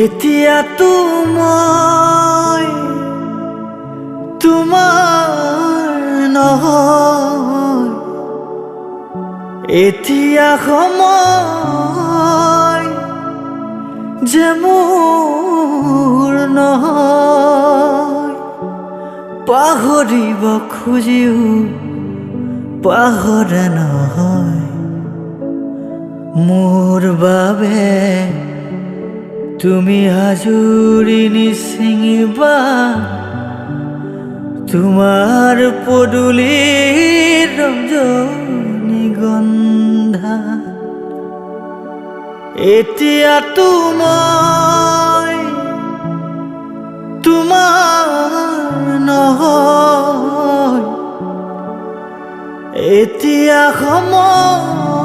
এতিয়াতো মই তোমাৰ নহয়, এতিয়া সময় যে মোৰ নহয়। পাহৰিব খুজিও পাহৰা নহয়, মোৰ বাবে তুমি হাজুৰি নিছিঙিবা তোমাৰ পদূলিৰ ৰজনীগন্ধা। এতিয়াতো মই তোমাৰ নহয়, এতিয়া সময়